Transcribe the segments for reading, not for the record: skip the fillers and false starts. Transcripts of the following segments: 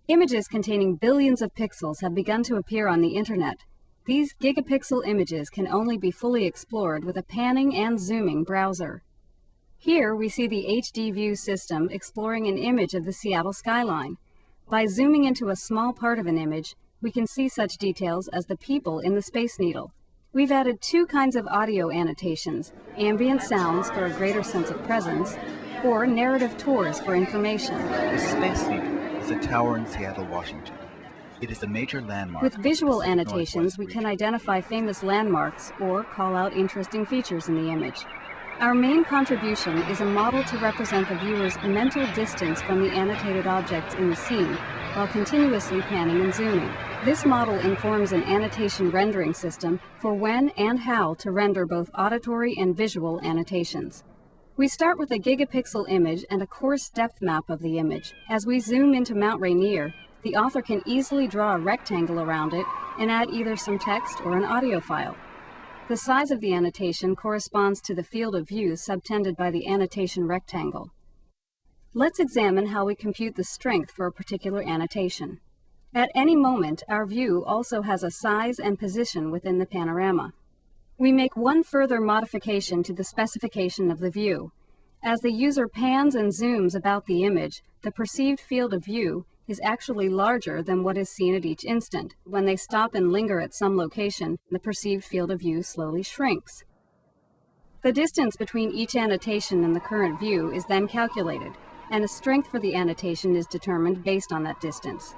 Images containing billions of pixels have begun to appear on the internet. These gigapixel images can only be fully explored with a panning and zooming browser. Here we see the HD view system exploring an image of the Seattle skyline. By zooming into a small part of an image, we can see such details as the people in the Space Needle. We've added two kinds of audio annotations: ambient sounds for a greater sense of presence, or narrative tours for information. The Space Needle is a tower in Seattle, Washington. It is a major landmark. With visual annotations, we can identify famous landmarks or call out interesting features in the image. Our main contribution is a model to represent the viewer's mental distance from the annotated objects in the scene while continuously panning and zooming. This model informs an annotation rendering system for when and how to render both auditory and visual annotations. We start with a gigapixel image and a coarse depth map of the image. As we zoom into Mount Rainier, the author can easily draw a rectangle around it and add either some text or an audio file. The size of the annotation corresponds to the field of view subtended by the annotation rectangle. Let's examine how we compute the strength for a particular annotation. At any moment, our view also has a size and position within the panorama. We make one further modification to the specification of the view. As the user pans and zooms about the image, the perceived field of view is actually larger than what is seen at each instant. When they stop and linger at some location, the perceived field of view slowly shrinks. The distance between each annotation and the current view is then calculated, and a strength for the annotation is determined based on that distance.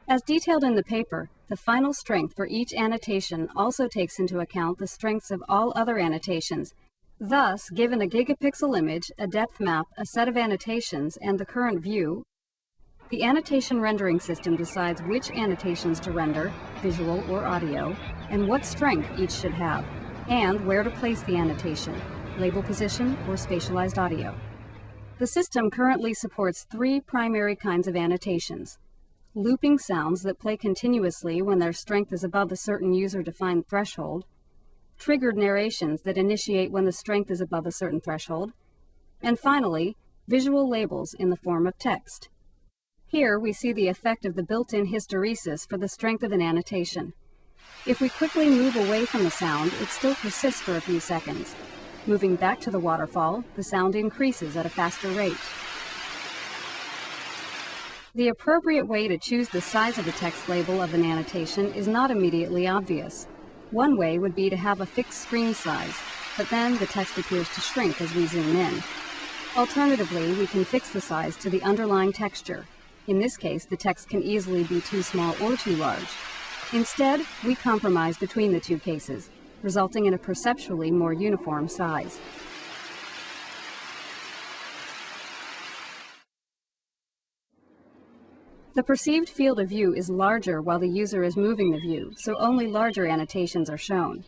As detailed in the paper, the final strength for each annotation also takes into account the strengths of all other annotations. Thus, given a gigapixel image, a depth map, a set of annotations, and the current view, the annotation rendering system decides which annotations to render, visual or audio, and what strength each should have, and where to place the annotation, label position or spatialized audio. The system currently supports three primary kinds of annotations: looping sounds that play continuously when their strength is above a certain user-defined threshold, triggered narrations that initiate when the strength is above a certain threshold, and finally, visual labels in the form of text. Here we see the effect of the built-in hysteresis for the strength of an annotation. If we quickly move away from the sound, it still persists for a few seconds. Moving back to the waterfall, the sound increases at a faster rate. The appropriate way to choose the size of the text label of an annotation is not immediately obvious. One way would be to have a fixed screen size, but then the text appears to shrink as we zoom in. Alternatively, we can fix the size to the underlying texture. In this case, the text can easily be too small or too large. Instead, we compromise between the two cases, resulting in a perceptually more uniform size. The perceived field of view is larger while the user is moving the view, so only larger annotations are shown.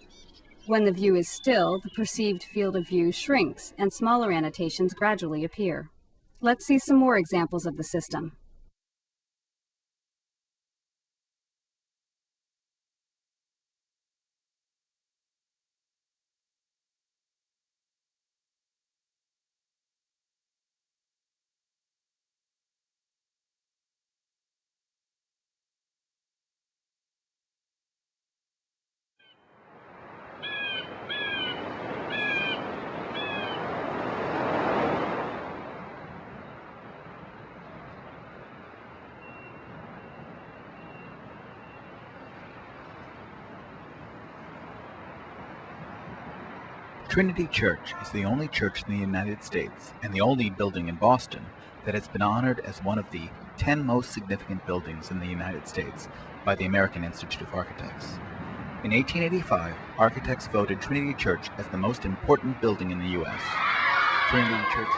When the view is still, the perceived field of view shrinks and smaller annotations gradually appear. Let's see some more examples of the system. Trinity Church is the only church in the United States and the only building in Boston that has been honored as one of the 10 most significant buildings in the United States by the American Institute of Architects. In 1885, architects voted Trinity Church as the most important building in the U.S. Trinity Church.